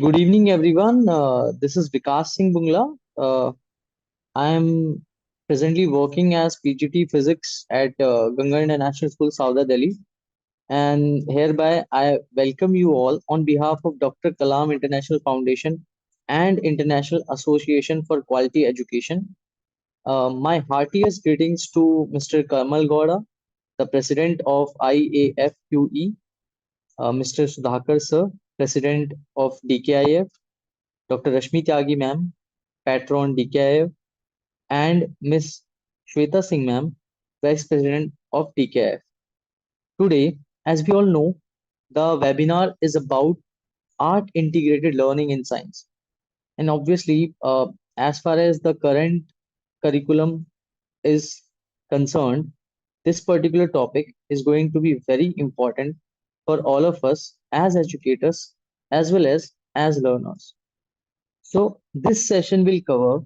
Good evening, everyone. This is Vikas Singh Bungla. I am presently working as PGT Physics at Ganga International School, Sauda, Delhi. And hereby, I welcome you all on behalf of Dr. Kalam International Foundation and International Association for Quality Education. My heartiest greetings to Mr. Kamal Gowda, the President of IAFQE, Mr. Sudhakar Sir, President of DKIF, Dr. Rashmi Tyagi ma'am, Patron DKIF, and Miss Shweta Singh ma'am, Vice President of DKIF. Today, as we all know, the webinar is about art integrated learning in science. And obviously, as far as the current curriculum is concerned, this particular topic is going to be very important for all of us as educators as well as learners. So, this session will cover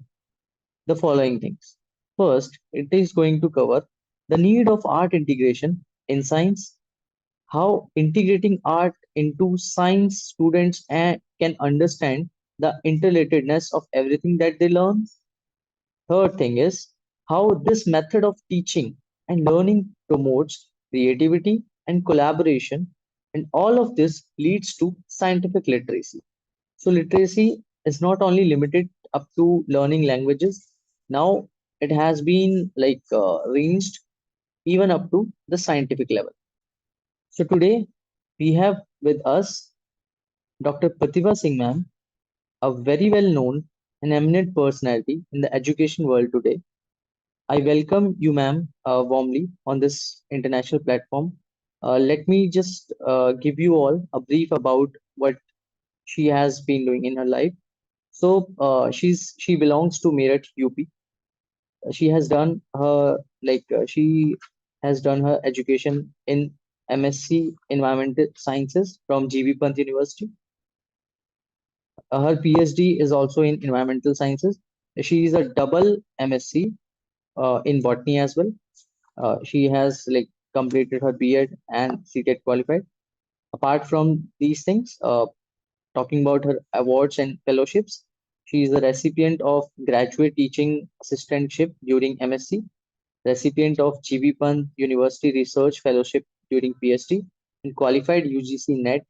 the following things. First, it is going to cover the need of art integration in science, how integrating art into science students can understand the interrelatedness of everything that they learn. Third thing is how this method of teaching and learning promotes creativity and collaboration, and all of this leads to scientific literacy. So literacy is not only limited up to learning languages. Now it has been ranged even up to the scientific level. So today we have with us Dr. Pratibha Singh ma'am, a very well known and eminent personality in the education world today. I welcome you ma'am warmly on this international platform. Let me just give you all a brief about what she has been doing in her life. So she belongs to Meerut, UP. She has done her education in MSc Environmental Sciences from GB Pant University. Her PhD is also in Environmental Sciences. She is a double MSc in botany as well. She has completed her B.Ed and C.Tet qualified. Apart from these things, talking about her awards and fellowships, she is the recipient of Graduate Teaching Assistantship during MSc, recipient of GB Pant University Research Fellowship during PhD, and qualified UGC NET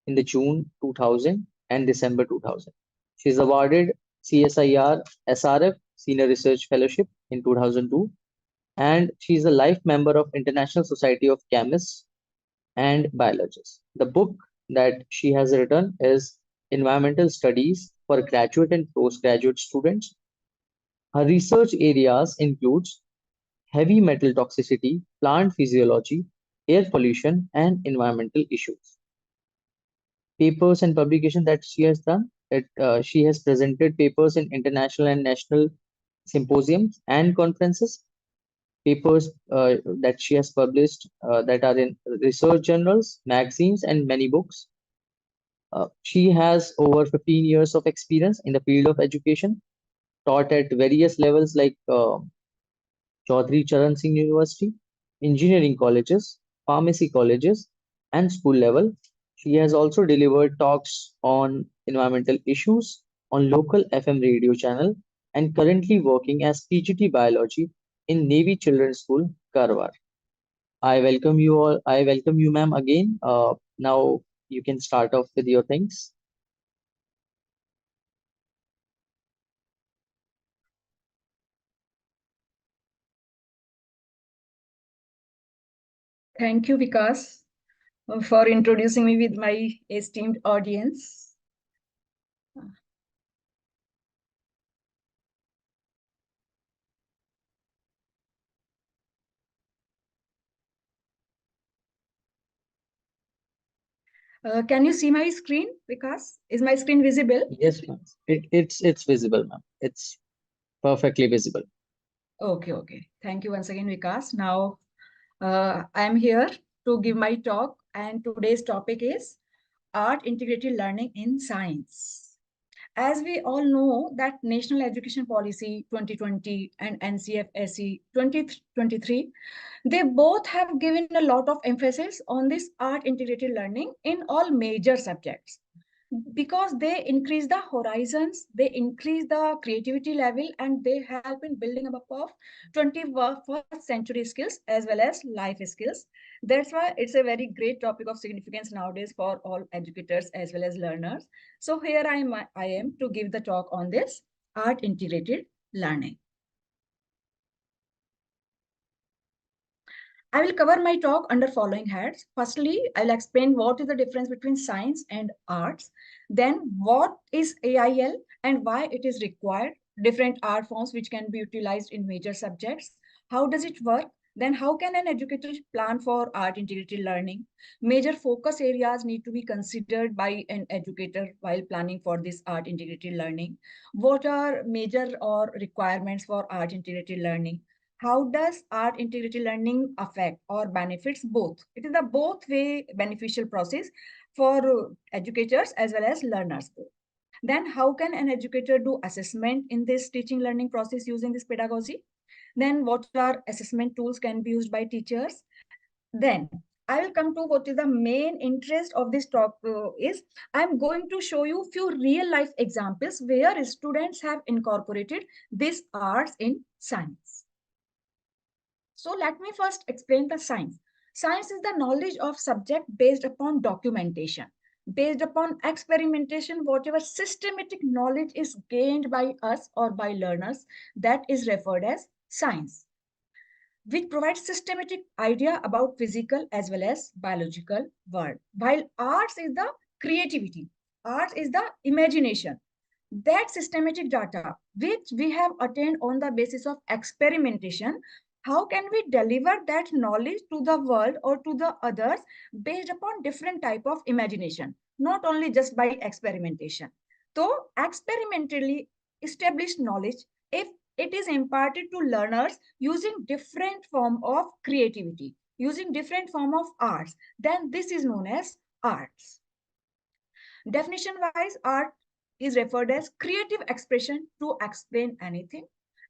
in the June 2000 and December 2000. She is awarded CSIR SRF Senior Research Fellowship in 2002, and she is a life member of International Society of Chemists and Biologists. The book that she has written is Environmental Studies for Graduate and Postgraduate Students. Her research areas includes heavy metal toxicity, plant physiology, air pollution, and environmental issues. Papers and publication that she has done, she has presented papers in international and national symposiums and conferences. Papers that she has published that are in research journals, magazines, and many books. She has over 15 years of experience in the field of education, taught at various levels like Chaudhry Charan Singh University, engineering colleges, pharmacy colleges, and school level. She has also delivered talks on environmental issues on local FM radio channel and currently working as PGT Biology in Navy Children's School, Karwar. I welcome you all. I welcome you, ma'am, again. Now you can start off with your things. Thank you, Vikas, for introducing me with my esteemed audience. Can you see my screen, Vikas? Is my screen visible? Yes, ma'am. It's visible, ma'am. It's perfectly visible. Okay. Thank you once again, Vikas. Now, I am here to give my talk, and today's topic is art integrated learning in science. As we all know that National Education Policy 2020 and NCFSE 2023, they both have given a lot of emphasis on this art integrated learning in all major subjects. because they increase the horizons, they increase the creativity level, and they help in building up of 21st century skills as well as life skills. That's why it's a very great topic of significance nowadays for all educators as well as learners. So here I am to give the talk on this art integrated learning. I will cover my talk under following heads. Firstly, I'll explain what is the difference between science and arts. Then, what is AIL and why it is required, different art forms which can be utilized in major subjects. How does it work? Then, how can an educator plan for art integrated learning? Major focus areas need to be considered by an educator while planning for this art integrated learning. What are major or requirements for art integrated learning? How does art integrated learning affect or benefits both? It is a both way beneficial process for educators as well as learners. Then how can an educator do assessment in this teaching learning process using this pedagogy? Then what are assessment tools can be used by teachers? Then I will come to what is the main interest of this talk is I'm going to show you few real life examples where students have incorporated this arts in science. So let me first explain the science. Science is the knowledge of subject based upon documentation, based upon experimentation, whatever systematic knowledge is gained by us or by learners, that is referred as science, which provides systematic idea about physical as well as biological world. While arts is the creativity, arts is the imagination, that systematic data which we have attained on the basis of experimentation, how can we deliver that knowledge to the world or to the others based upon different type of imagination, not only just by experimentation. So experimentally established knowledge, if it is imparted to learners using different form of creativity, using different form of arts, then this is known as arts. Definition wise, art is referred as creative expression to explain anything.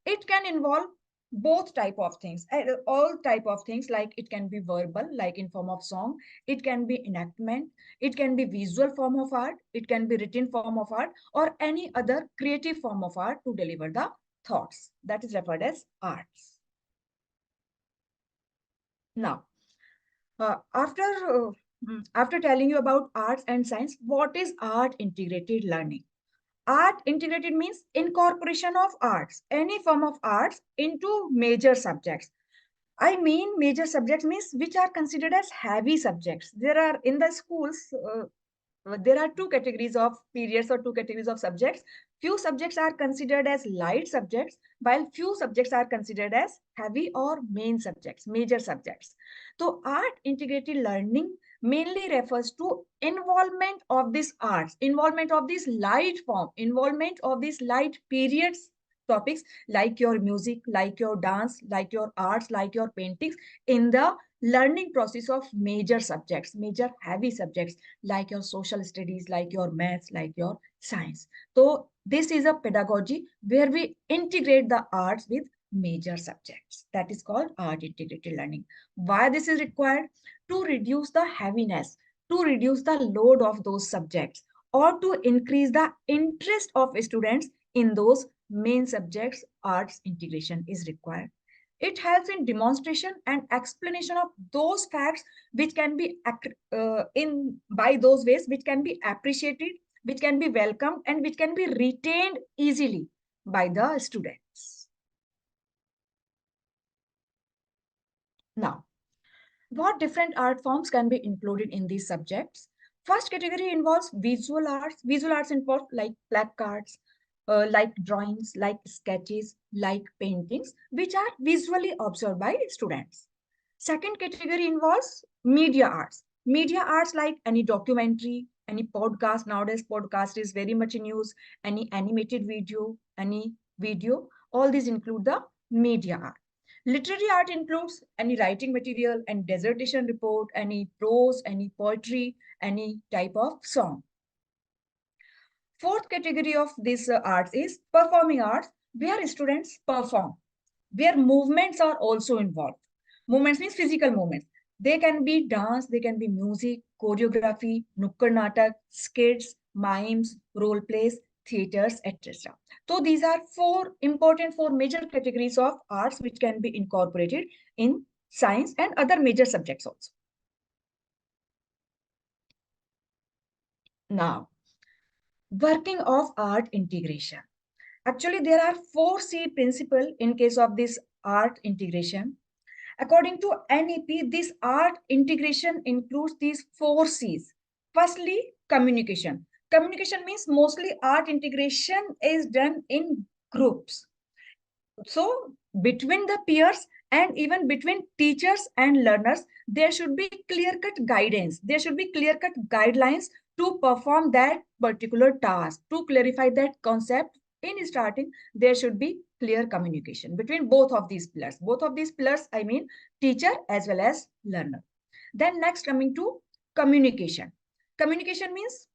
It can involve both type of things, all type of things, like it can be verbal, like in form of song, it can be enactment, it can be visual form of art, it can be written form of art, or any other creative form of art to deliver the thoughts. That is referred as arts. Now, after telling you about arts and science, what is art integrated learning? Art integrated means incorporation of arts, any form of arts into major subjects. I mean, major subjects means which are considered as heavy subjects. There are in the schools, there are two categories of periods or two categories of subjects. Few subjects are considered as light subjects, while few subjects are considered as heavy or main subjects, major subjects. So, art integrated learning mainly refers to involvement of these arts, involvement of this light form, involvement of these light periods topics, like your music, like your dance, like your arts, like your paintings, in the learning process of major subjects, major heavy subjects, like your social studies, like your maths, like your science. So this is a pedagogy where we integrate the arts with major subjects. That is called art integrated learning. Why this is required? To reduce the heaviness, to reduce the load of those subjects, or to increase the interest of students in those main subjects. Arts integration is required. It helps in demonstration and explanation of those facts which can be in by those ways which can be appreciated, which can be welcomed, and which can be retained easily by the students. Now, what different art forms can be included in these subjects? First category involves visual arts. Visual arts involve like placards, like drawings, like sketches, like paintings, which are visually observed by students. Second category involves media arts. Media arts like any documentary, any podcast. Nowadays, podcast is very much in use. Any animated video, any video. All these include the media art. Literary art includes any writing material, any dissertation report, any prose, any poetry, any type of song. Fourth category of this arts is performing arts, where students perform, where movements are also involved. Movements means physical movements. They can be dance, they can be music, choreography, nukkad natak, skits, mimes, role plays, theaters, etc. So these are four major categories of arts which can be incorporated in science and other major subjects also. Now, working of art integration. Actually, there are 4C principle in case of this art integration. According to NEP, this art integration includes these 4Cs. Firstly, communication. Communication means mostly art integration is done in groups. So between the peers and even between teachers and learners, there should be clear-cut guidance. There should be clear-cut guidelines to perform that particular task, to clarify that concept. In starting, there should be clear communication between both of these pillars. Both of these pillars, I mean teacher as well as learner. Then next coming to communication. Communication means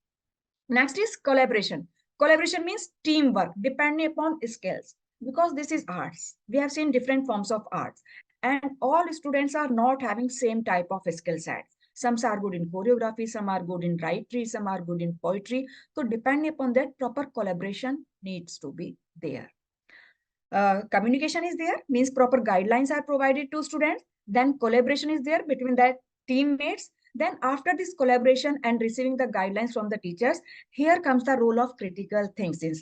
next is collaboration. Collaboration means teamwork depending upon skills. Because this is arts, we have seen different forms of arts, and all students are not having same type of skill sets. Some are good in choreography, some are good in writing, some are good in poetry. So depending upon that, proper collaboration needs to be there. Communication is there, means proper guidelines are provided to students. Then collaboration is there between that teammates. Then after this collaboration and receiving the guidelines from the teachers, here comes the role of critical thinking.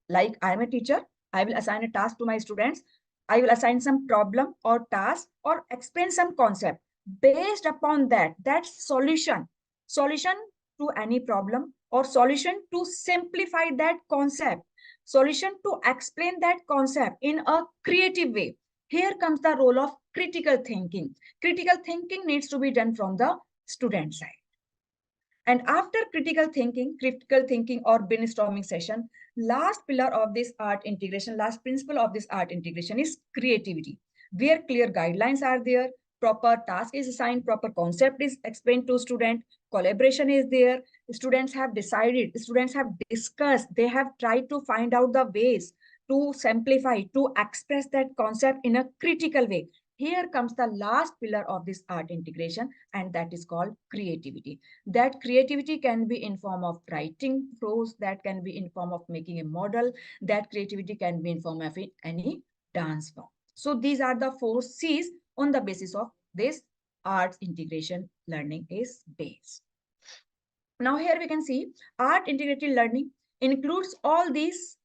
Like I am a teacher, I will assign a task to my students. I will assign some problem or task or explain some concept. Based upon that solution to any problem or solution to simplify that concept, solution to explain that concept in a creative way. Here comes the role of critical thinking. Critical thinking needs to be done from the student side. And after critical thinking or brainstorming session, last pillar of this art integration, last principle of this art integration is creativity, where clear guidelines are there, proper task is assigned, proper concept is explained to student, collaboration is there, students have decided, students have discussed, they have tried to find out the ways to simplify, to express that concept in a critical way. Here comes the last pillar of this art integration, and that is called creativity. That creativity can be in form of writing prose, that can be in form of making a model, that creativity can be in form of any dance form. So these are the 4 C's on the basis of this arts integration learning is based. Now here we can see art integrated learning includes all these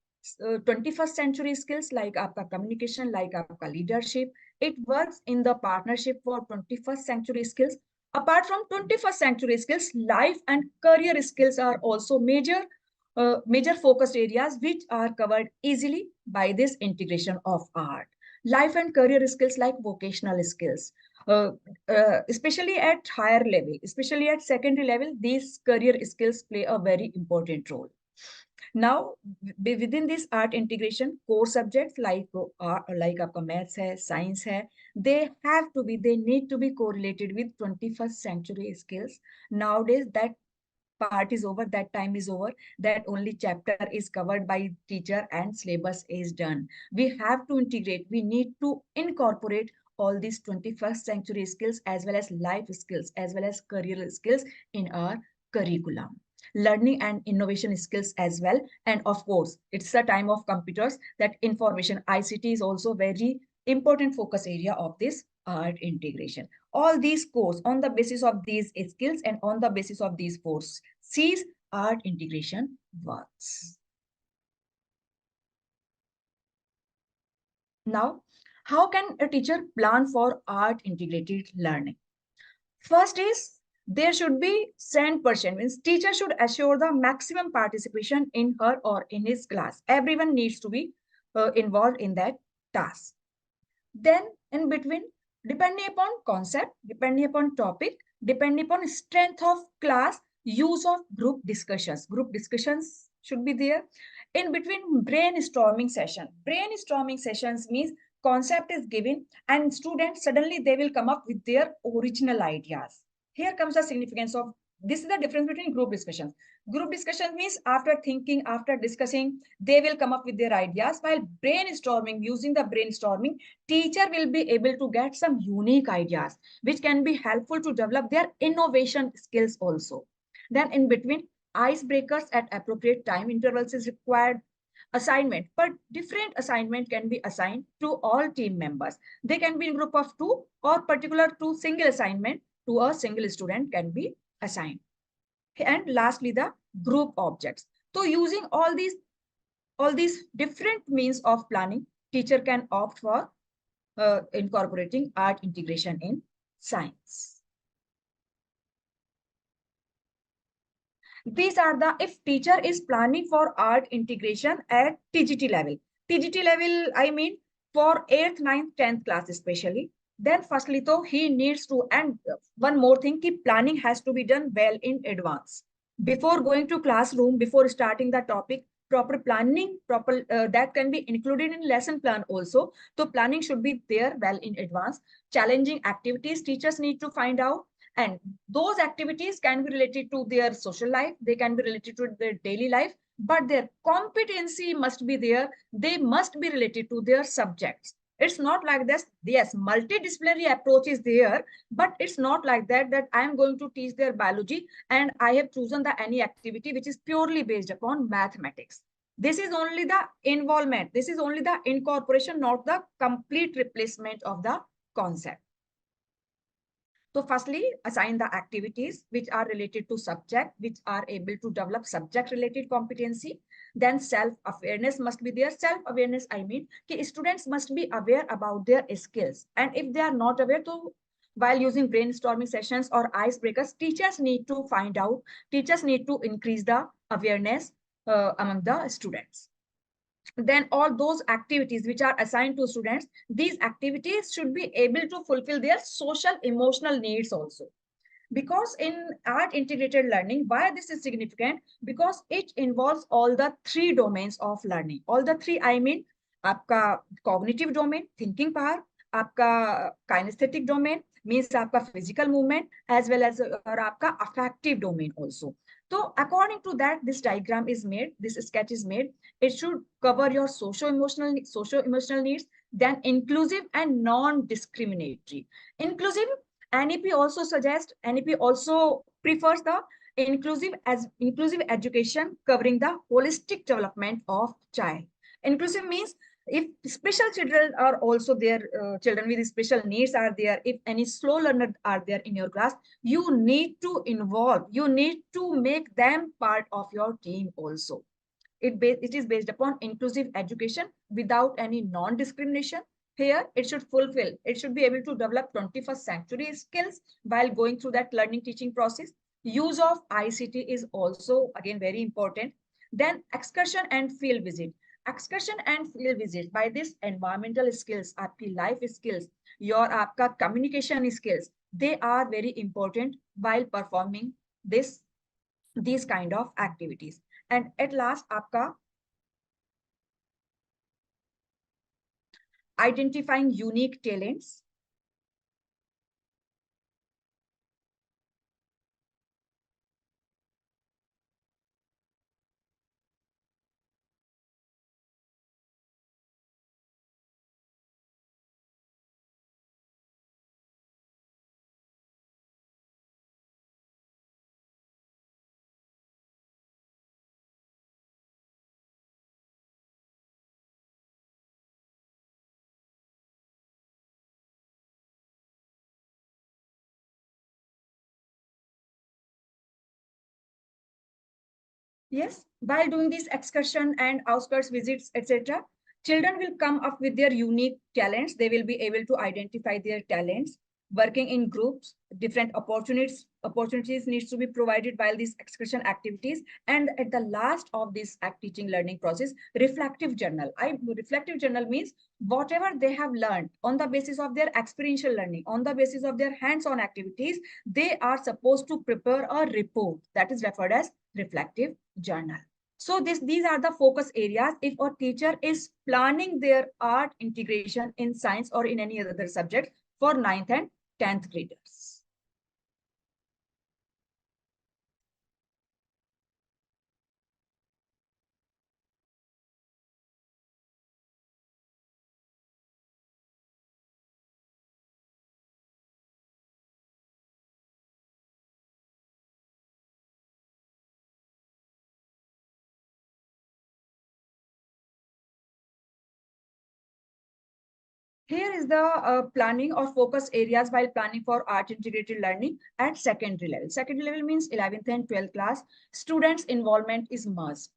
21st century skills like aapka communication, like aapka leadership. It works in the partnership for 21st century skills. Apart from 21st century skills, life and career skills are also major focused areas which are covered easily by this integration of art. Life and career skills like vocational skills, uh, especially at higher level, especially at secondary level, these career skills play a very important role. Now, within this art integration, core subjects like आपका maths है, science है, they need to be correlated with 21st century skills. Nowadays, that part is over, that time is over, that only chapter is covered by teacher and syllabus is done. We have to integrate, we need to incorporate all these 21st century skills as well as life skills as well as career skills in our curriculum, learning and innovation skills as well. And of course, it's the time of computers, that information ICT is also very important focus area of this art integration. All these courses on the basis of these skills and on the basis of these 4C's, art integration works. Now, how can a teacher plan for art integrated learning? First is there should be 100%, means teacher should assure the maximum participation in her or in his class. Everyone needs to be involved in that task. Then in between, depending upon concept, depending upon topic, depending upon strength of class, use of group discussions. Group discussions should be there. In between, brainstorming sessions means concept is given and students suddenly they will come up with their original ideas. Here comes the significance of this. Is the difference between group discussions. Group discussion means after thinking, after discussing, they will come up with their ideas, while brainstorming, using the brainstorming, teacher will be able to get some unique ideas which can be helpful to develop their innovation skills also. Then in between, Icebreakers at appropriate time intervals is required. Assignment, but different assignment can be assigned to all team members. They can be in group of two, or particular to single assignment to a single student can be assigned. And lastly, the group objects. So using all these different means of planning, teacher can opt for incorporating art integration in science. These are the, if teacher is planning for art integration at TGT level. TGT level, I mean for 8th, 9th, 10th class especially. Then firstly, though, he needs to, and one more thing, keep planning has to be done well in advance. Before going to classroom, before starting the topic, proper planning, proper that can be included in lesson plan also. So planning should be there well in advance. Challenging activities, teachers need to find out, and those activities can be related to their social life, they can be related to their daily life, but their competency must be there, they must be related to their subjects. It's not like this. Yes, multidisciplinary approach is there, but it's not like that, that I am going to teach their biology and I have chosen the any activity which is purely based upon mathematics. This is only the involvement, this is only the incorporation, not the complete replacement of the concept. So firstly, assign the activities which are related to subject, which are able to develop subject related competency. Then self-awareness must be there. Self-awareness, I mean, students must be aware about their skills. And if they are not aware, so while using brainstorming sessions or icebreakers, teachers need to find out, teachers need to increase the awareness among the students. Then all those activities which are assigned to students, these activities should be able to fulfill their social emotional needs also. Because in art integrated learning, why this is significant, because it involves all the three domains of learning. All the three, I mean, आपका cognitive domain, thinking power, आपका kinesthetic domain, means आपका physical movement, as well as और आपका affective domain also. So according to that, this diagram is made, this sketch is made. It should cover your socio-emotional needs, then inclusive and non-discriminatory. Inclusive, NEP also suggests, NEP also prefers the inclusive education covering the holistic development of child. Inclusive means if special children are also there, children with special needs are there, if any slow learner are there in your class, you need to involve, you need to make them part of your team also. It is based upon inclusive education without any non-discrimination. Here, it should fulfill, it should be able to develop 21st century skills while going through that learning teaching process. Use of ICT is also again very important. Then excursion and field visit. Excursion and field visit, by this environmental skills, आपकी life skills, your आपका communication skills, they are very important while performing this these kind of activities. And at last, आपका identifying unique talents. Yes, while doing this excursion and outskirts visits, etc., children will come up with their unique talents. They will be able to identify their talents. Working in groups, different opportunities needs to be provided while these excursion activities. And at the last of this teaching learning process, reflective journal. Reflective journal means whatever they have learned on the basis of their experiential learning, on the basis of their hands-on activities, they are supposed to prepare a report that is referred as reflective journal. So these are the focus areas if a teacher is planning their art integration in science or in any other subject for 9th and 10th graders. Here is the planning or focus areas while planning for art integrated learning at secondary level. Secondary level means 11th and 12th class. Students' involvement is must.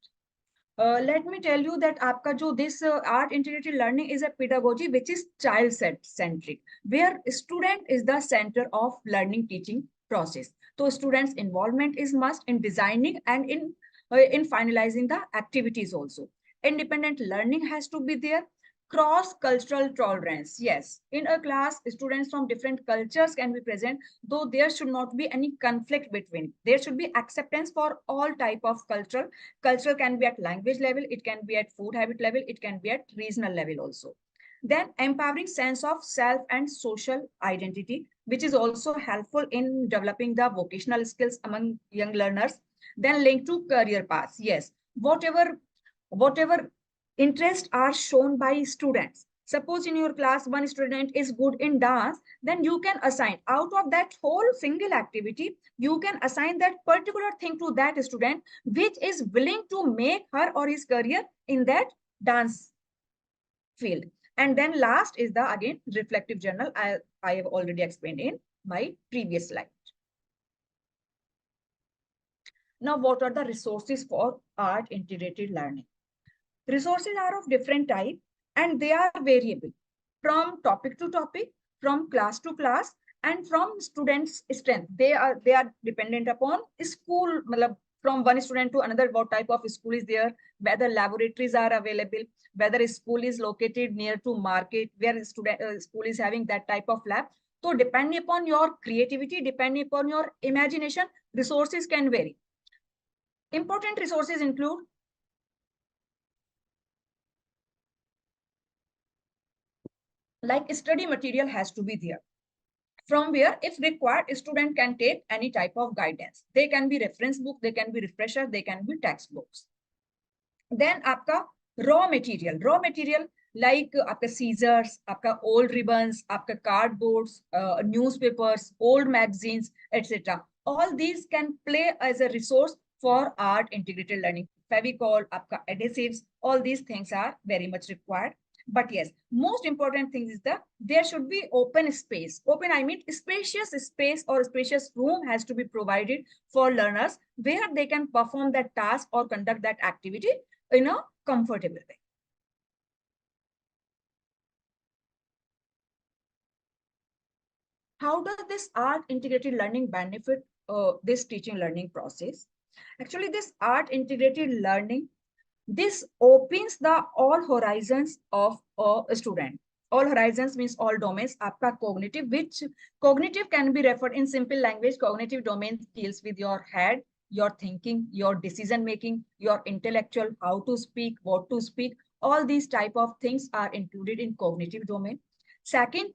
Let me tell you that आपका जो this art integrated learning is a pedagogy which is child centric, where student is the center of learning teaching process. So students' involvement is must in designing and in finalizing the activities also. Independent learning has to be there. Cross cultural tolerance, yes, in a class students from different cultures can be present, though there should not be any conflict between. There should be acceptance for all type of culture. Can be at language level, it can be at food habit level, it can be at regional level also. Then empowering sense of self and social identity, which is also helpful in developing the vocational skills among young learners. Then linked to career paths, yes, whatever interests are shown by students. Suppose in your class one student is good in dance, then you can assign out of that whole single activity, you can assign that particular thing to that student which is willing to make her or his career in that dance field. And then last is the again reflective journal. I have already explained in my previous slide. Now, what are the resources for art integrated learning? Resources are of different type and they are variable from topic to topic, from class to class, and from students' strength. They are dependent upon school, from one student to another, what type of school is there, whether laboratories are available, whether a school is located near to market, where student school is having that type of lab. So depending upon your creativity, depending upon your imagination, resources can vary. Important resources include like study material has to be there, from where if required student can take any type of guidance. They can be reference book, they can be refresher, they can be textbooks. Then आपका raw material like आपका scissors, आपका old ribbons, आपका cardboards, newspapers, old magazines, etc. All these can play as a resource for art integrated learning. Fevicol, आपका adhesives, all these things are very much required. But yes, most important thing is that there should be open space. Open, I mean spacious space or spacious room has to be provided for learners where they can perform that task or conduct that activity in a comfortable way. How does this art integrated learning benefit this teaching learning process? Actually, this art integrated learning, this opens the all horizons of a student. All horizons means all domains. Aapka cognitive, which cognitive can be referred in simple language. Cognitive domain deals with your head, your thinking, your decision making, your intellectual, how to speak, what to speak. All these type of things are included in cognitive domain. Second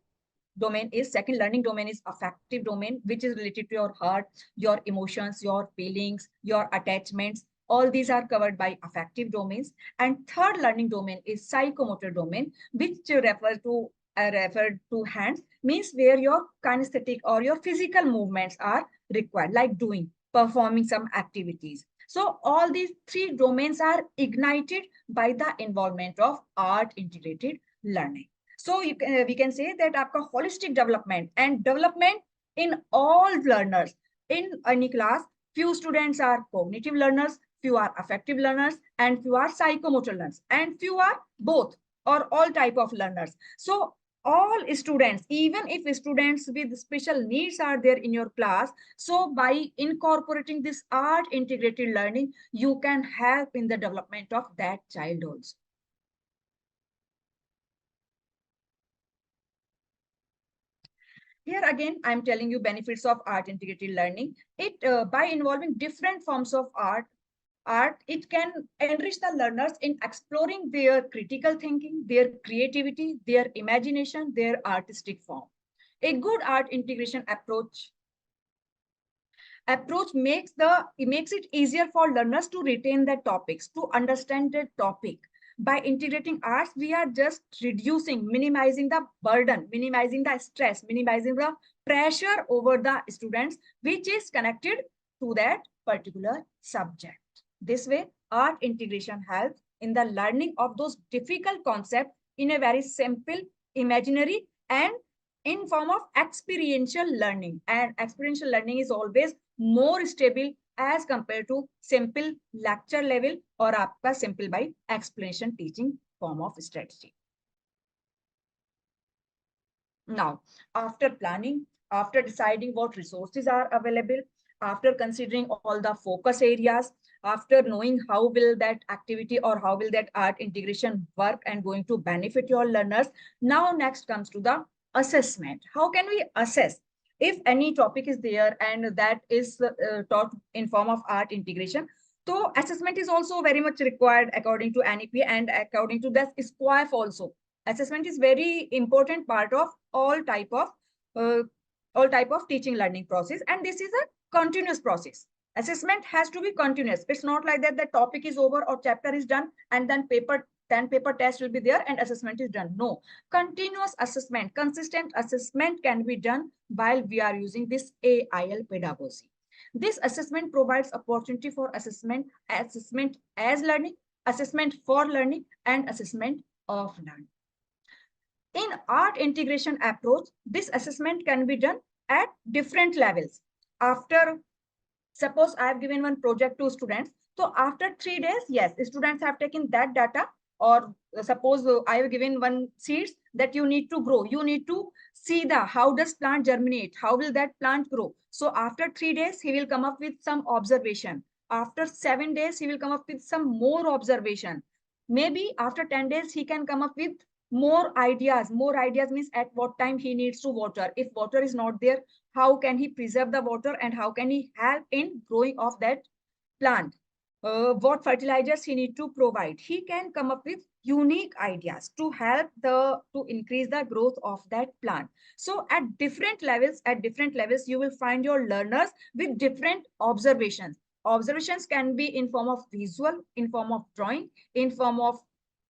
learning domain is affective domain, which is related to your heart, your emotions, your feelings, your attachments. All these are covered by affective domains. And third learning domain is psychomotor domain, which refer to hands, means where your kinesthetic or your physical movements are required, like doing, performing some activities. So all these three domains are ignited by the involvement of art integrated learning. So we can say that आपका holistic development and development in all learners in any class. Few students are cognitive learners, few are affective learners, and few are psychomotor learners, and few are both or all type of learners. So all students, even if students with special needs are there in your class, so by incorporating this art integrated learning, you can help in the development of that child also. Here again, I'm telling you benefits of art integrated learning. It by involving different forms of art, it can enrich the learners in exploring their critical thinking, their creativity, their imagination, their artistic form. A good art integration approach makes it easier for learners to retain their topics, to understand the topic. By integrating arts, we are just minimizing the burden, minimizing the stress, minimizing the pressure over the students, which is connected to that particular subject. This way, art integration helps in the learning of those difficult concepts in a very simple imaginary, and in form of experiential learning. And experiential learning is always more stable as compared to simple lecture level or आपका simple by explanation teaching form of strategy. Now, after planning, after deciding what resources are available, after considering all the focus areas, after knowing how will that activity or how will that art integration work and going to benefit your learners, now next comes to the assessment. How can we assess if any topic is there and that is taught in form of art integration? So assessment is also very much required according to NEP and according to the SQUIFE also. Assessment is very important part of uh, all type of teaching learning process, and this is a continuous process. Assessment has to be continuous. It's not like that the topic is over or chapter is done and then paper test will be there and assessment is done. No, continuous assessment, consistent assessment can be done while we are using this AIL pedagogy. This assessment provides opportunity for assessment as learning, assessment for learning, and assessment of learning. In art integration approach, this assessment can be done at different levels. After, suppose I have given one project to students, so after 3 days, yes, students have taken that data, or suppose I have given one seeds that you need to grow. You need to see the how does plant germinate, how will that plant grow. So after 3 days, he will come up with some observation. After 7 days, he will come up with some more observation. Maybe after 10 days, he can come up with more ideas. More ideas means at what time he needs to water. If water is not there, how can he preserve the water and how can he help in growing of that plant, what fertilizers he need to provide. He can come up with unique ideas to help the to increase the growth of that plant. So at different levels you will find your learners with different observations can be in form of visual, in form of drawing, in form of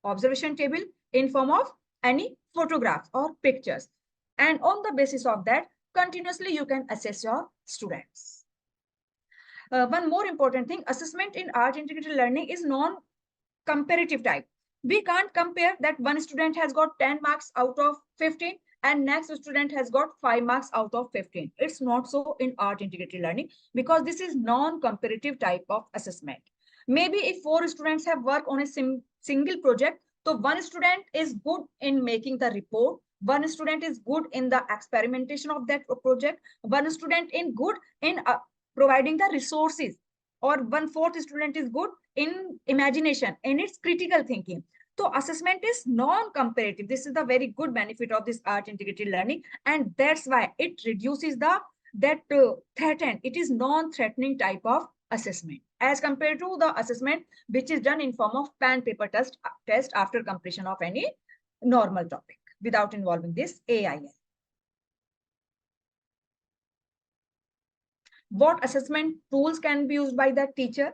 observation table, in form of any photographs or pictures, and on the basis of that continuously you can assess your students. One more important thing, assessment in art integrated learning is non-comparative type. We can't compare that one student has got 10 marks out of 15 and next student has got 5 marks out of 15. It's not so in art integrated learning because this is non-comparative type of assessment. Maybe if 4 students have worked on a single project, so one student is good in making the report, one student is good in the experimentation of that project, one student in good in providing the resources, or one fourth student is good in imagination and its critical thinking. So assessment is non-comparative. This is the very good benefit of this art integrated learning, and that's why it reduces the threaten. It is non-threatening type of assessment as compared to the assessment which is done in form of pen paper test after completion of any normal topic without involving this AIL. What assessment tools can be used by the teacher?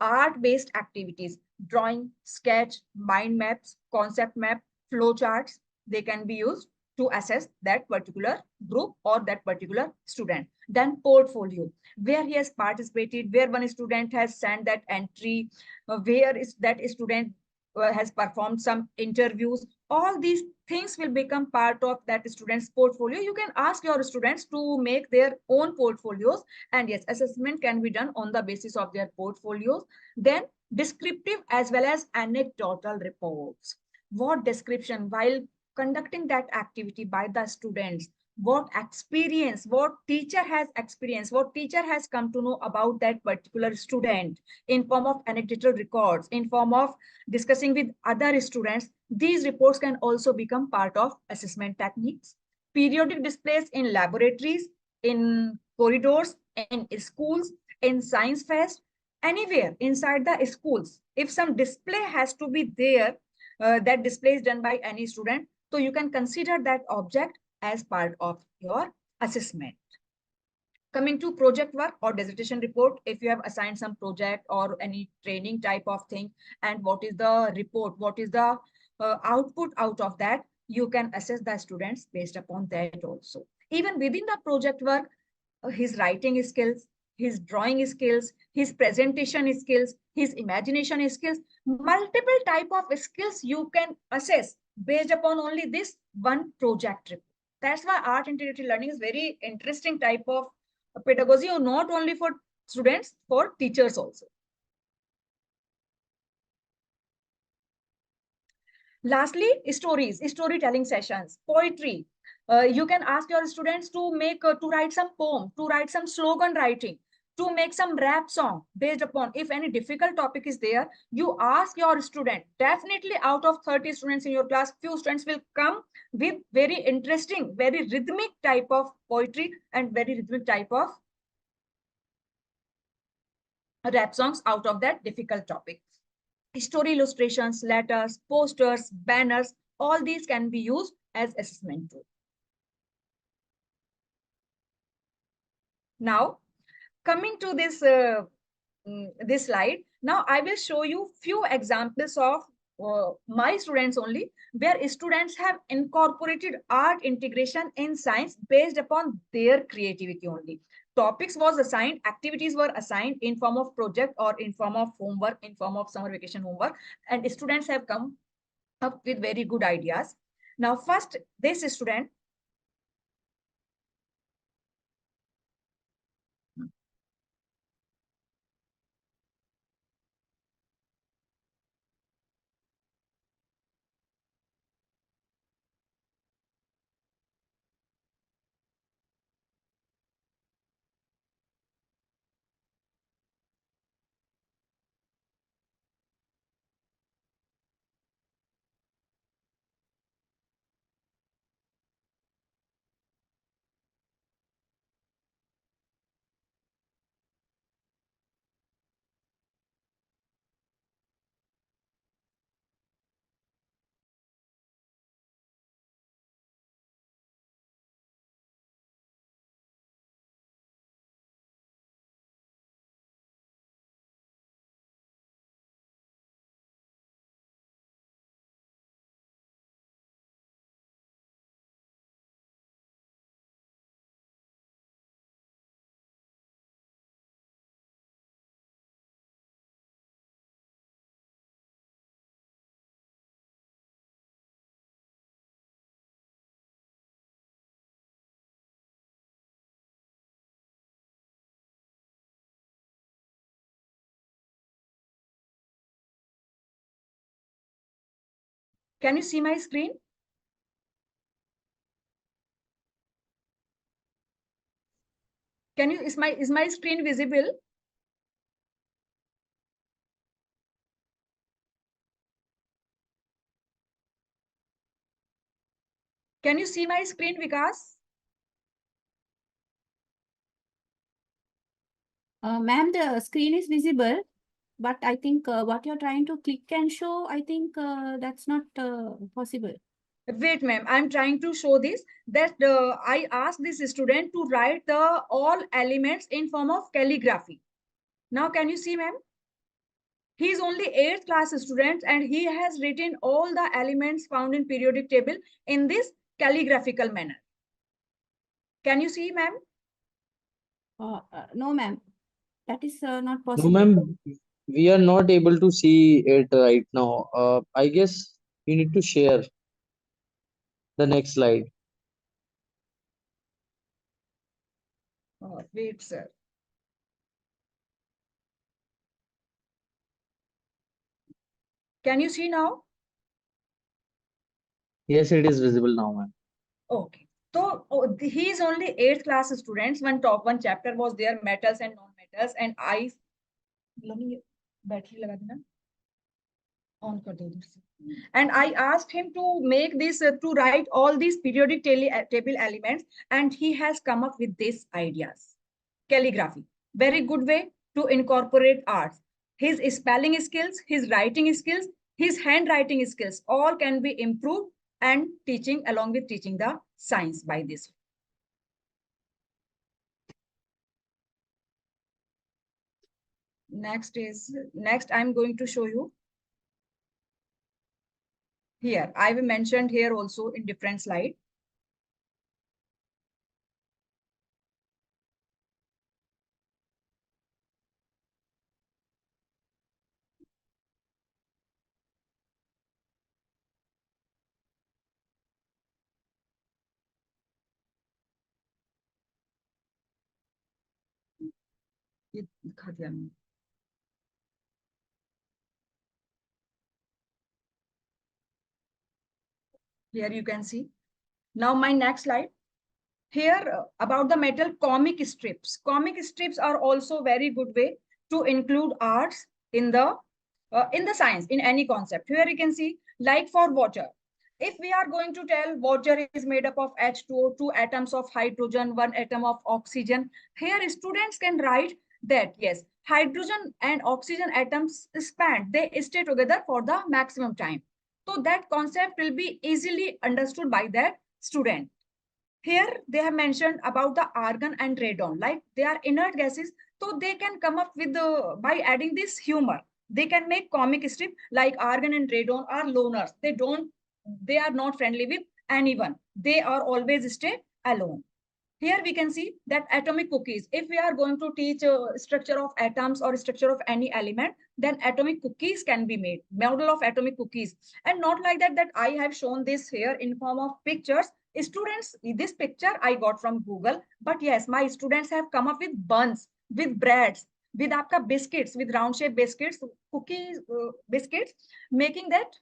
Art-based activities, drawing, sketch, mind maps, concept map, flow charts, they can be used to assess that particular group or that particular student. Then portfolio, where he has participated, where one student has sent that entry, where is that student has performed some interviews. All these things will become part of that student's portfolio. You can ask your students to make their own portfolios, and yes, assessment can be done on the basis of their portfolios. Then descriptive as well as anecdotal reports. What description while conducting that activity by the students, what experience, what teacher has experienced, what teacher has come to know about that particular student in form of anecdotal records, in form of discussing with other students. These reports can also become part of assessment techniques. Periodic displays in laboratories, in corridors, in schools, in science fest, anywhere inside the schools. If some display has to be there, that display is done by any student, so you can consider that object as part of your assessment. Coming to project work or dissertation report, if you have assigned some project or any training type of thing, and what is the report, what is the output out of that, you can assess the students based upon that also. Even within the project work, his writing skills, his drawing skills, his presentation skills, his imagination skills, multiple type of skills you can assess based upon only this one project report. That's why art integrated learning is very interesting type of pedagogy, or not only for students, for teachers also. Lastly, stories, storytelling sessions, poetry. You can ask your students to to write some poem, to write some slogan writing, to make some rap song based upon, if any difficult topic is there, you ask your student. Definitely out of 30 students in your class, few students will come with very interesting, very rhythmic type of poetry and very rhythmic type of rap songs out of that difficult topic. Story illustrations, letters, posters, banners, all these can be used as assessment tool. Now, coming to this slide, now I will show you few examples of my students only, where students have incorporated art integration in science based upon their creativity only. Topics was assigned, activities were assigned in form of project or in form of homework, in form of summer vacation homework, and students have come up with very good ideas. Now, first, this student, can you see my screen? Can you, is my screen visible? Can you see my screen, Vikas? Ma'am, the screen is visible, but I think what you're trying to click and show, I think that's not possible. Wait, ma'am, I'm trying to show this, that I asked this student to write the all elements in form of calligraphy. Now, can you see, ma'am? He is only 8th class student and he has written all the elements found in periodic table in this calligraphical manner. Can you see, ma'am? No, ma'am, that is not No, possible. ma'am, we are not able to see it right now. I guess you need to share the next slide. Wait, sir. Can you see now? Yes, it is visible now, ma'am. Okay. So he is only 8th class students. One chapter was there, metals and non-metals, and I battery लगा देना on कर दो इधर से. And I asked him to make this to write all these periodic table elements, and he has come up with these ideas. Calligraphy, very good way to incorporate arts. His spelling skills, his writing skills, his handwriting skills, all can be improved, and teaching along with teaching the science by this. Next I'm going to show you here. I've mentioned here also in different slide. ये दिखा दिया मैंने. Here you can see. Now my next slide. Here about the metal comic strips. Comic strips are also very good way to include arts in the science, in any concept. Here you can see, like for water. If we are going to tell water is made up of H2O, two atoms of hydrogen, one atom of oxygen, here students can write that yes, hydrogen and oxygen atoms span, they stay together for the maximum time. So that concept will be easily understood by that student. Here they have mentioned about the argon and radon, like they are inert gases, so they can come up with the, by adding this humor, they can make comic strip like argon and radon are loners. They are not friendly with anyone. They are always stay alone. Here we can see that atomic cookies. If we are going to teach structure of atoms or structure of any element, then atomic cookies can be made. Model of atomic cookies. And not like that, that I have shown this here in form of pictures. Students, this picture I got from Google. But yes, my students have come up with buns, with breads, with aapka biscuits, with round shaped biscuits, cookies, biscuits, making that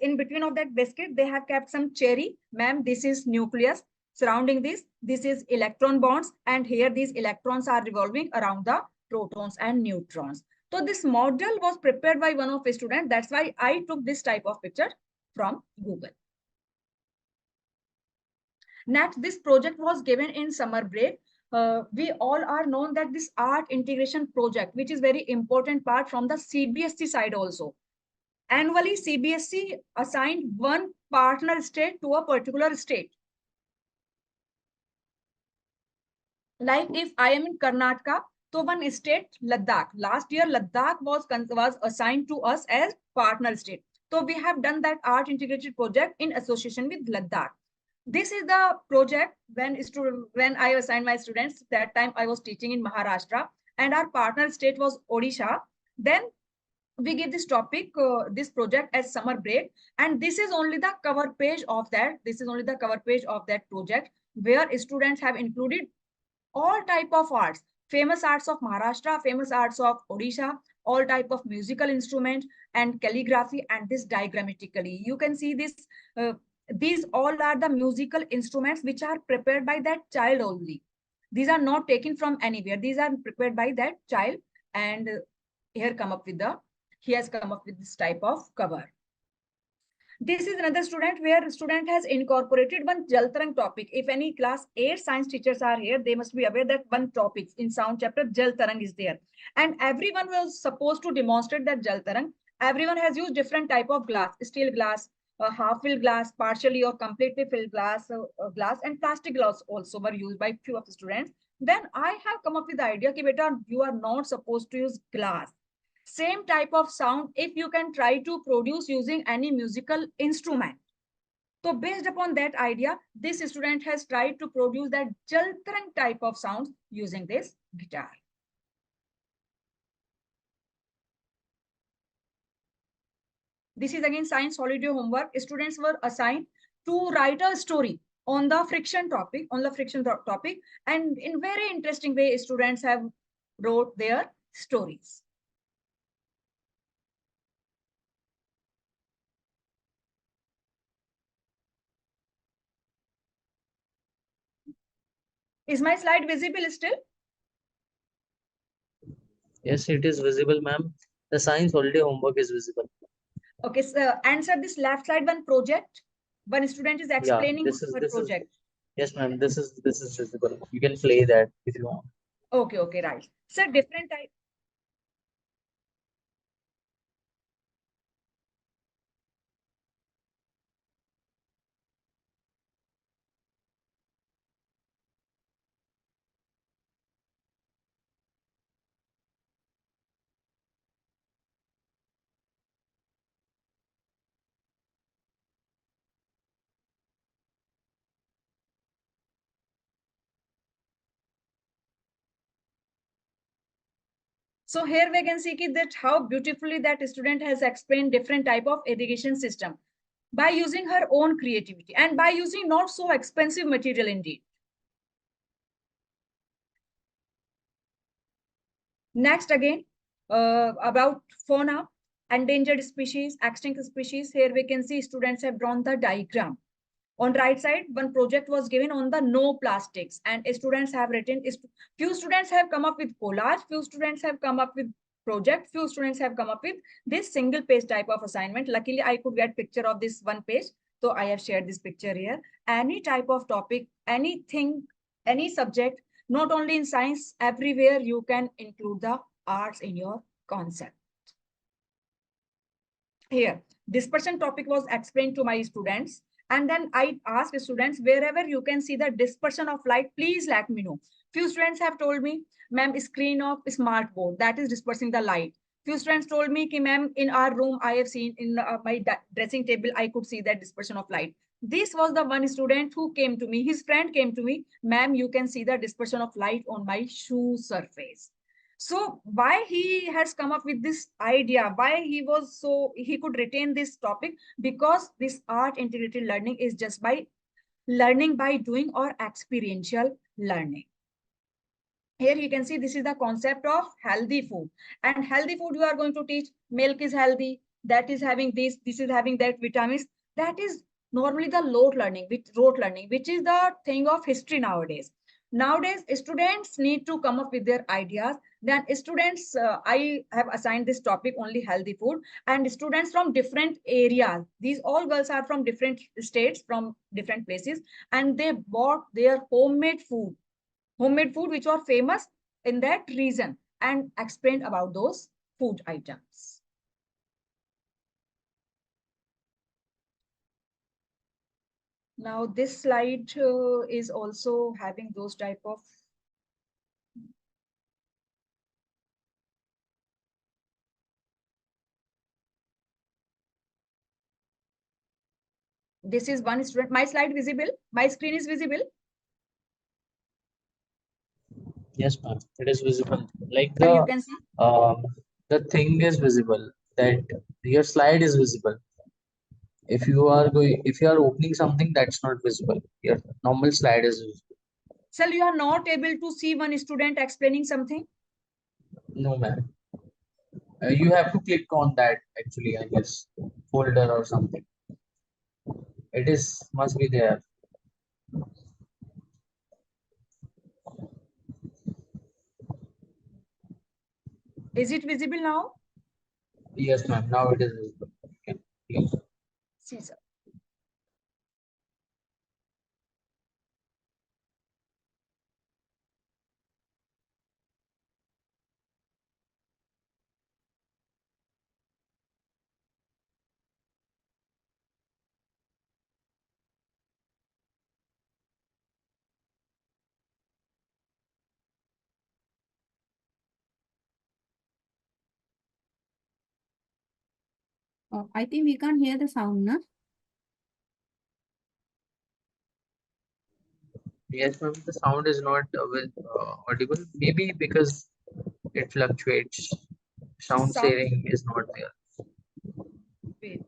in between of that biscuit, they have kept some cherry. Ma'am, this is nucleus. Surrounding this is electron bonds, and here these electrons are revolving around the protons and neutrons. So this model was prepared by one of the students. That's why I took this type of picture from Google. Next, this project was given in summer break. We all are known that this art integration project, which is very important part from the CBSE side also. Annually, CBSE assigned one partner state to a particular state. Like if I am in Karnataka, so one state, Ladakh. Last year, Ladakh was assigned to us as partner state. So we have done that art integrated project in association with Ladakh. This is the project when I assigned my students. That time I was teaching in Maharashtra, and our partner state was Odisha. Then we give this topic, this project as summer break, and this is only the cover page of that. This is only the cover page of that project, where students have included all type of arts, famous arts of Maharashtra, famous arts of Odisha, all type of musical instrument and calligraphy, and this diagrammatically. You can see this, these all are the musical instruments which are prepared by that child only. These are not taken from anywhere. These are prepared by that child, and here come up with the, he has come up with this type of cover. This is another student where student has incorporated one Jaltarang topic. If any class 8 science teachers are here, they must be aware that one topic in sound chapter Jaltarang is there. And everyone was supposed to demonstrate that Jaltarang. Everyone has used different type of glass, steel glass, half-filled glass, partially or completely filled glass, glass, and plastic glass also were used by few of the students. Then I have come up with the idea that beta, you are not supposed to use glass. Same type of sound if you can try to produce using any musical instrument. So based upon that idea, this student has tried to produce that Jaltarang type of sounds using this guitar. This is again science holiday homework. Students were assigned to write a story on the friction topic, and in very interesting way, students have wrote their stories. Is my slide visible still? Yes, it is visible, ma'am. The science holiday homework is visible. Okay, so answer this left side one project. One student is explaining her project. Yes, ma'am. This is visible. You can play that if you want. Okay, right. So different type. So here we can see that how beautifully that student has explained different type of irrigation system by using her own creativity and by using not so expensive material indeed. Next again, about fauna, endangered species, extinct species. Here we can see students have drawn the diagram. On right side, one project was given on the no plastics, and students have written, few students have come up with collage, few students have come up with project, few students have come up with this single page type of assignment. Luckily, I could get picture of this one page, so I have shared this picture here. Any type of topic, anything, any subject, not only in science, everywhere you can include the arts in your concept. Here, dispersion topic was explained to my students, and then I asked students, wherever you can see the dispersion of light, please let me know. Few students have told me, ma'am, screen of smart board, that is dispersing the light. Few students told me, ma'am, in our room, I have seen in my dressing table, I could see that dispersion of light. This was the one student who came to me, his friend came to me, ma'am, you can see the dispersion of light on my shoe surface. So why he has come up with this idea, why he was so he could retain this topic, because this art integrated learning is just by learning by doing or experiential learning. Here you can see this is the concept of healthy food, and healthy food you are going to teach milk is healthy, that is having this is having that vitamins. That is normally the rote learning, which is the thing of history nowadays. Nowadays students need to come up with their ideas. Then students, I have assigned this topic only healthy food, and students from different areas, these all girls are from different states, from different places, and they bought their homemade food which are famous in that region, and explained about those food items. Now this slide is also having those type of, this is one student, my slide visible, my screen is visible. Yes, ma'am. It is visible. Like Here you can see. um, the thing is visible. That your slide is visible. If you are opening something that's not visible, your normal slide is visible. So you are not able to see one student explaining something. No, ma'am. You have to click on that actually, I guess, folder or something. It is must be there. Is it visible now? Yes, ma'am. Now it is visible. Okay, please. See, sir. I think we can't hear the sound, no? Yes, ma'am. The sound is not audible. Maybe because it fluctuates. Sound Sound. sharing is not there. Wait.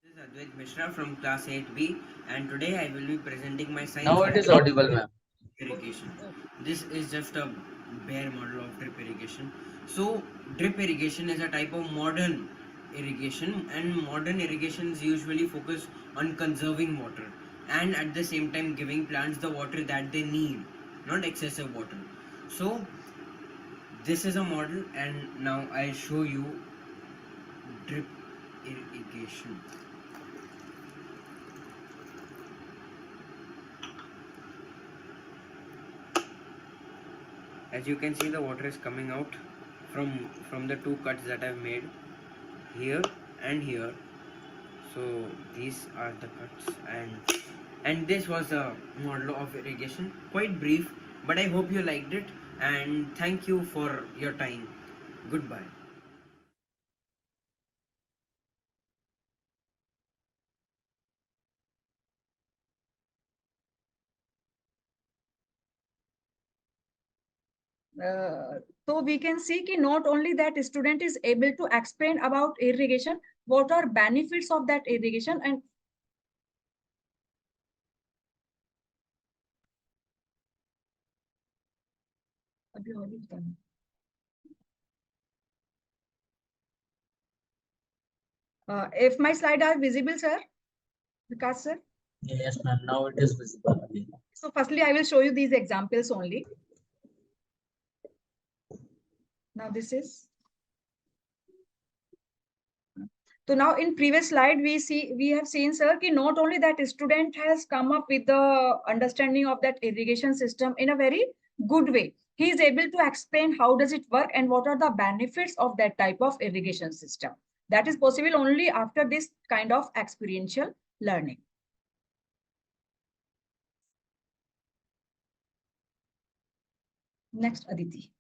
This is Advait Mishra from class 8B, and today I will be presenting my science Now it is topic, audible, ma'am. Okay. irrigation. Okay. This is just a bare model of drip irrigation. So, drip irrigation is a type of modern irrigation, and modern irrigations usually focus on conserving water and at the same time giving plants the water that they need, not excessive water. So, this is a model, and now I show you drip irrigation. As you can see, the water is coming out from the two cuts that I've made here and here. So these are the cuts, and this was a model of irrigation, quite brief, but I hope you liked it, and thank you for your time. Goodbye. So we can see कि not only that student is able to explain about irrigation, what are benefits of that irrigation, and if my slide are visible, sir, Vikas sir. Yes, ma'am. Now it is visible again. So firstly, I will show you these examples only. Now this is. So now in previous slide, we have seen, sir, कि not only that student has come up with the understanding of that irrigation system in a very good way. He is able to explain how does it work and what are the benefits of that type of irrigation system. That is possible only after this kind of experiential learning. Next, Aditi.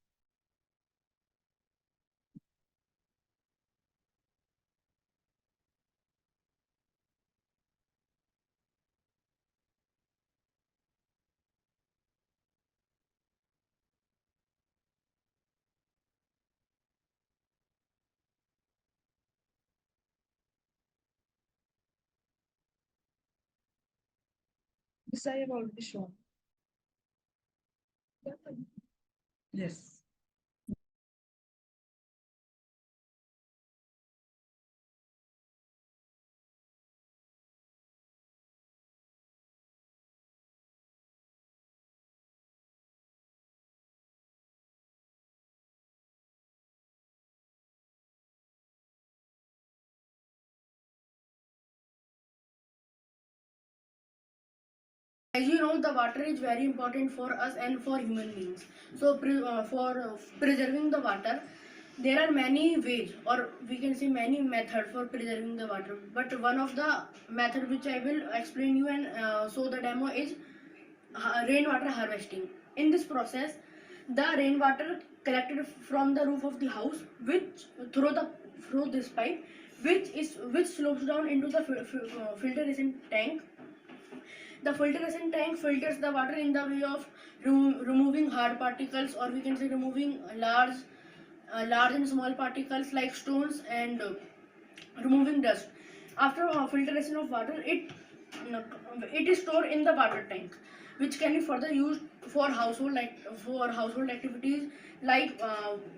This I have already shown. Yes. As you know, the water is very important for us and for human beings. So for preserving the water, there are many ways, or we can say many methods for preserving the water. But one of the method which I will explain you and show the demo is rainwater harvesting. In this process, the rainwater collected from the roof of the house, which through this pipe, which slopes down into the filtration tank. The filtration tank filters the water in the way of removing hard particles, or we can say removing large and small particles like stones, and removing dust. After filtration of water, it is stored in the water tank, which can be further used for household activities like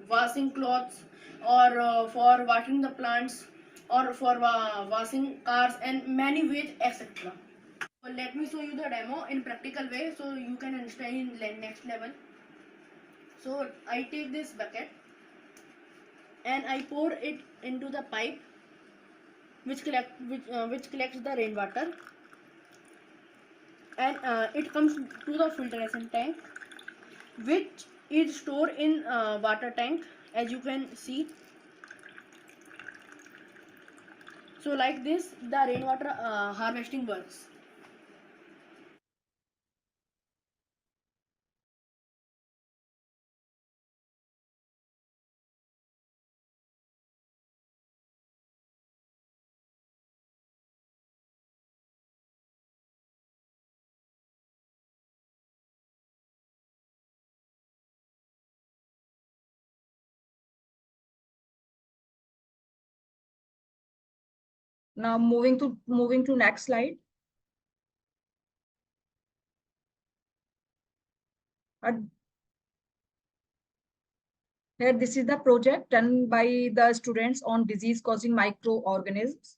washing clothes, or for watering the plants, or for washing cars, and many ways, etc. Well, let me show you the demo in practical way so you can understand in next level. So I take this bucket and I pour it into the pipe which collects the rainwater, and it comes to the filtration tank, which is stored in water tank, as you can see. So like this, the rainwater harvesting works. Now moving to next slide. Here, this is the project done by the students on disease-causing microorganisms.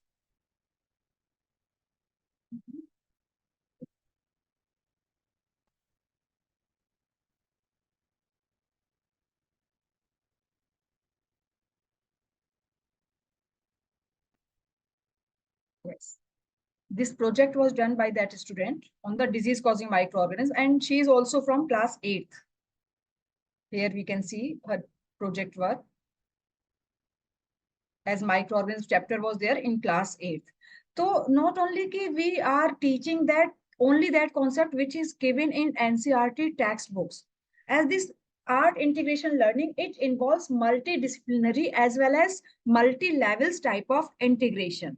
Yes. This project was done by that student on the disease-causing microorganisms, and she is also from class 8th. Here we can see her project work, as microorganisms chapter was there in class 8th. So not only we are teaching that only that concept which is given in NCERT textbooks. As this art integration learning, it involves multidisciplinary as well as multi-levels type of integration.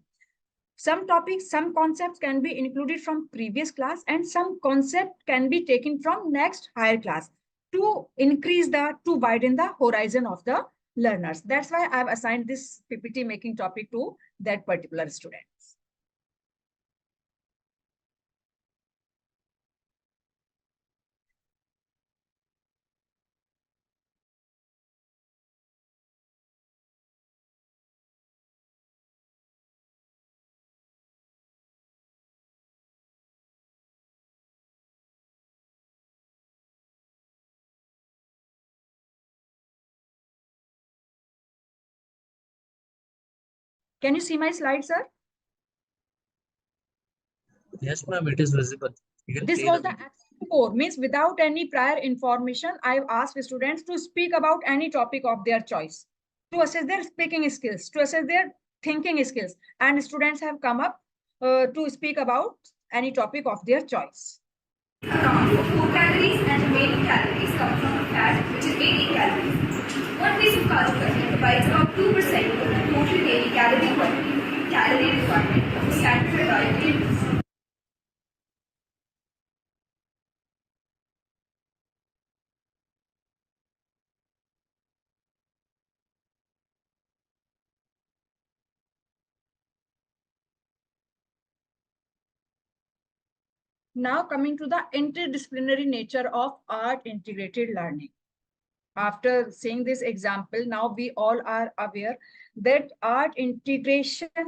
Some topics, some concepts can be included from previous class, and some concept can be taken from next higher class. to widen the horizon of the learners. That's why I've assigned this PPT making topic to that particular students. Can you see my slide, sir? Yes, ma'am, it is visible. This was the action 4, means without any prior information, I've asked students to speak about any topic of their choice, to assess their speaking skills, to assess their thinking skills. And students have come up to speak about any topic of their choice. Account for food calories and remaining calories come from fat, which is 80 calories. One piece of cashew cutter provides about 2% of the total daily calorie requirement of a standard adult meal. Now coming to the interdisciplinary nature of art integrated learning. After seeing this example, now we all are aware that art integrated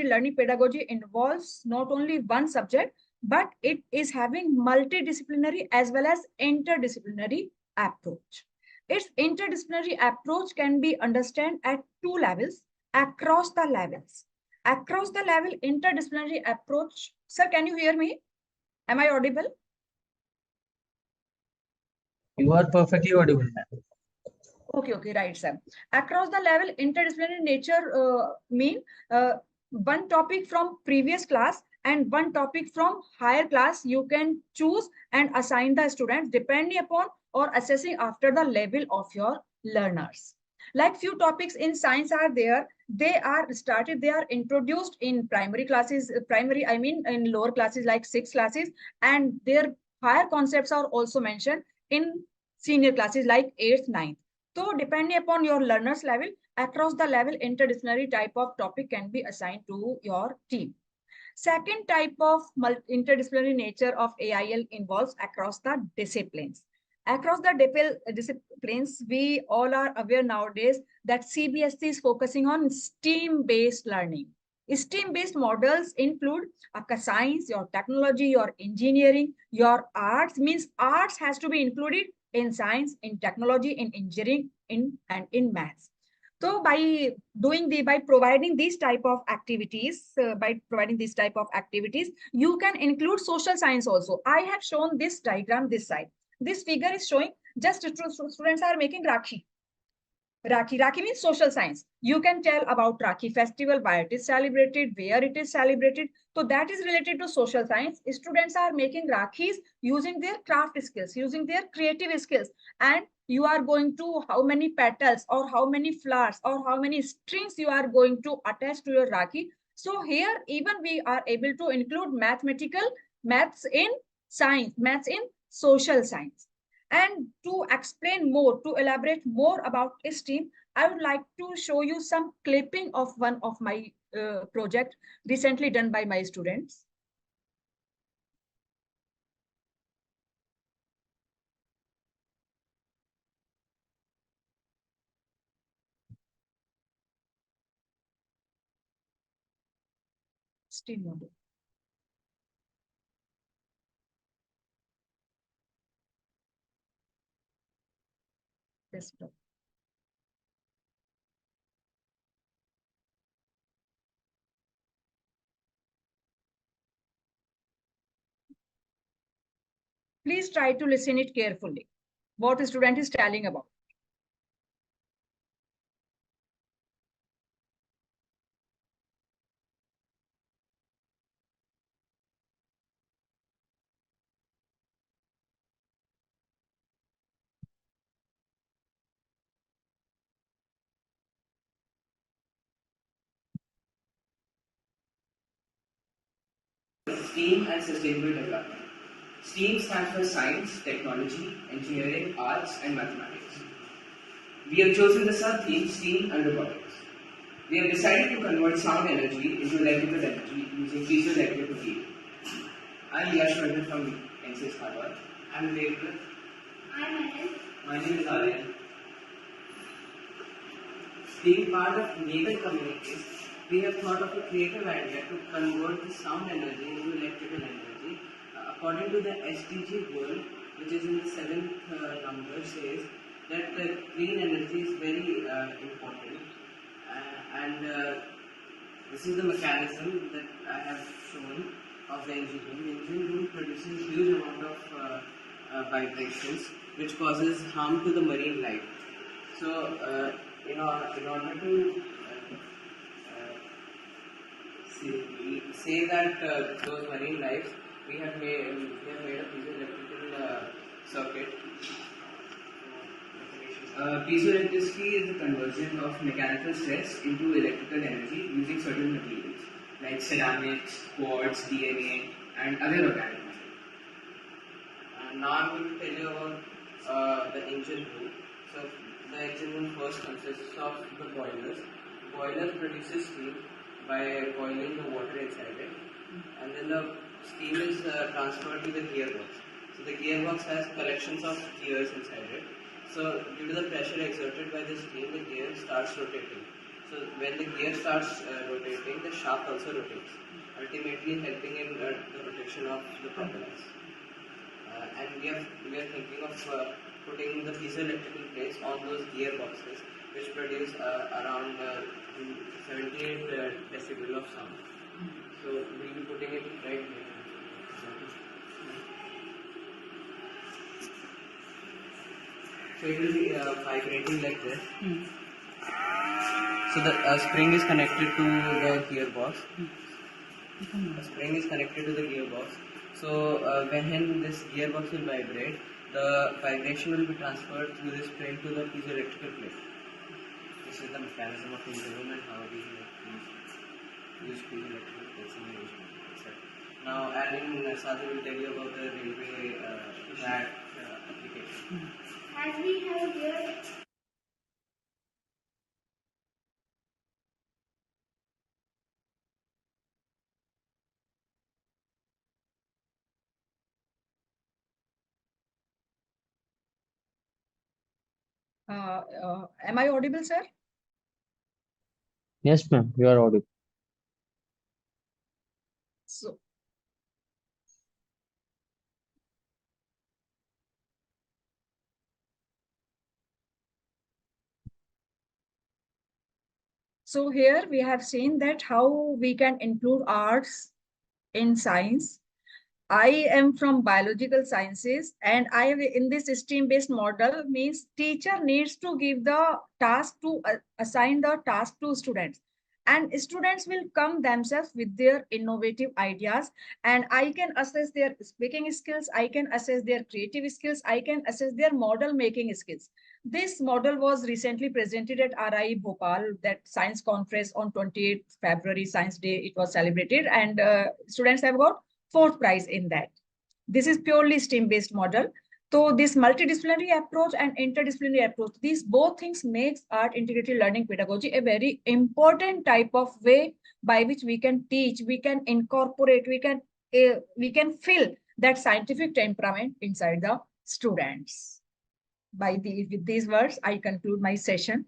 learning pedagogy involves not only one subject, but it is having multidisciplinary as well as interdisciplinary approach. Its interdisciplinary approach can be understood at two levels, across the levels. Across the level interdisciplinary approach. Sir, can you hear me? Am I audible? You are perfectly audible, ma'am. Okay, right, sir. Across the level, interdisciplinary nature mean one topic from previous class and one topic from higher class you can choose and assign the students depending upon or assessing after the level of your learners. Like few topics in science are there, they are introduced in primary classes, I mean in lower classes like 6 classes, and their higher concepts are also mentioned in senior classes like 8th, 9th. So depending upon your learner's level, across the level, interdisciplinary type of topic can be assigned to your team. Second type of interdisciplinary nature of AIL involves across the disciplines. Across the disciplines, we all are aware nowadays that CBSE is focusing on STEAM-based learning. STEAM-based models include science, your technology, your engineering, your arts. Means arts has to be included in science, in technology, in engineering, and in maths. So by providing these type of activities, you can include social science also. I have shown this diagram this side. This figure is showing just students are making Rakhi. Rakhi means social science. You can tell about Rakhi festival, why it is celebrated, where it is celebrated. So that is related to social science. Students are making Rakhis using their craft skills, using their creative skills. And you are going to how many petals or how many flowers or how many strings you are going to attach to your Rakhi. So here even we are able to include maths in science, maths in social science. And to explain more, to elaborate more about STEAM, I would like to show you some clipping of one of my project recently done by my students. STEAM model. Desktop. Please try to listen it carefully. What the student is telling about. STEAM and sustainable development. STEAM stands for science, technology, engineering, arts, and mathematics. We have chosen the sub-theme STEAM and robotics. We have decided to convert sound energy into electrical energy using piezoelectric material. I'm Yash Vardhan from NCS Harvard. I'm David. I'm Anil. My name is Aryan. Being part of naval communities, we have thought of a creative idea to convert the sound energy into electrical energy. According to the SDG goal, which is in the seventh number, says that the clean energy is very important. And this is the mechanism that I have shown of the engine room. The engine room produces huge amount of vibrations, which causes harm to the marine life. So, in order to say that those marine life, we have made a piezoelectrical circuit. Piezoelectricity is the conversion of mechanical stress into electrical energy using certain materials like ceramics, quartz, DNA, and other organic materials. Now I'm going to tell you about the engine room. So the engine room first consists of the boilers. Boiler produces steam by boiling the water inside it, and then the steam is transferred to the gearbox. So the gearbox has collections of gears inside it. So due to the pressure exerted by the steam, the gear starts rotating. So when the gear starts rotating, the shaft also rotates, ultimately helping in the rotation of the propellers. And we are thinking of putting the piezoelectrical plates on those gearboxes, which produce around 78 decibel of sound. So we'll be putting it right here. So it will be vibrating like this. So the spring is connected to the gearbox. The spring is connected to the gearbox. So when this gearbox will vibrate, the vibration will be transferred through the spring to the piezoelectrical plate. This is the mechanism of engine room and how we use piezoelectrical plates in the engine room, etc. Now, Alan Sadhu will tell you about the railway track application. As we have here Am I audible, sir? Yes, ma'am, you are audible. So, so here we have seen that how we can include arts in science. I am from biological sciences, and I am in this stream-based model means teacher needs to give the task to assign the task to students, and students will come themselves with their innovative ideas, and I can assess their speaking skills, I can assess their creative skills, I can assess their model making skills. This model was recently presented at RI Bhopal, that science conference on 28th February, Science Day, it was celebrated, and students have got fourth prize in that. This is purely STEAM-based model. So this multidisciplinary approach and interdisciplinary approach, these both things makes art integrated learning pedagogy a very important type of way by which we can teach, we can incorporate, we can fill that scientific temperament inside the students. With these words, I conclude my session.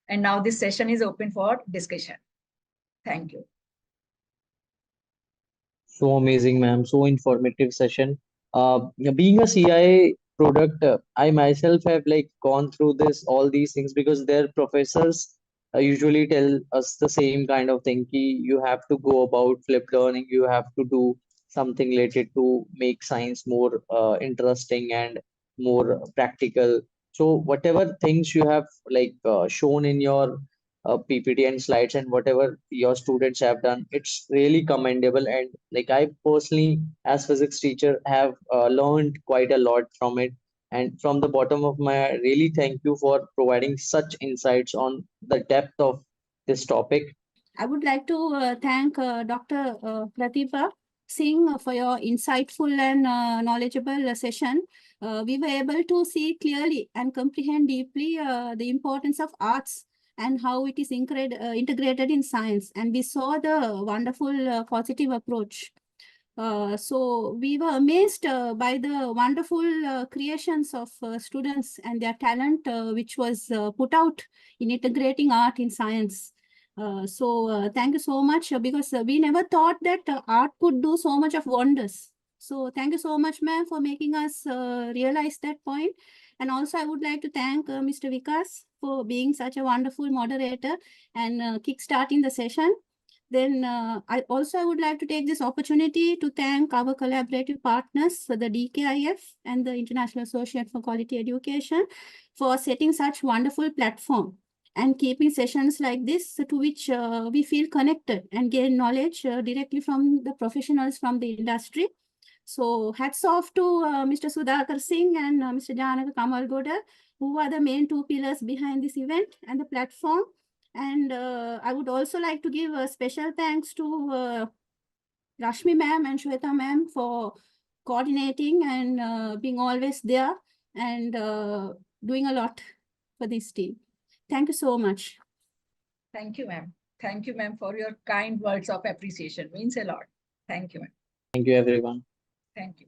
And now this session is open for discussion. Thank you. So amazing, ma'am. So informative session. Being a CI product, I myself have like gone through this all these things because their professors usually tell us the same kind of thing. You have to go about flipped learning. You have to do something related to make science more interesting and more practical. So whatever things you have like shown in your PPT and slides and whatever your students have done, it's really commendable. And like I personally, as physics teacher, have learned quite a lot from it. And from the bottom of my, really thank you for providing such insights on the depth of this topic. I would like to thank Dr. Pratibha Singh, for your insightful and knowledgeable session. We were able to see clearly and comprehend deeply the importance of arts and how it is integrated in science. And we saw the wonderful positive approach. So we were amazed by the wonderful creations of students and their talent, which was put out in integrating art in science. Thank you so much, because we never thought that art could do so much of wonders. So thank you so much, ma'am, for making us realize that point. And also, I would like to thank Mr. Vikas for being such a wonderful moderator and kickstarting the session. Then I would like to take this opportunity to thank our collaborative partners, the DKIF and the International Association for Quality Education, for setting such wonderful platform and keeping sessions like this to which we feel connected and gain knowledge directly from the professionals from the industry. So hats off to Mr. Sudhakar Singh and Mr. Janaka Kamalgoda, who are the main two pillars behind this event and the platform. And I would also like to give a special thanks to Rashmi ma'am and Shweta ma'am for coordinating and being always there and doing a lot for this team. Thank you so much. Thank you, ma'am. Thank you, ma'am, for your kind words of appreciation. Means a lot. Thank you, ma'am. Thank you, everyone. Thank you.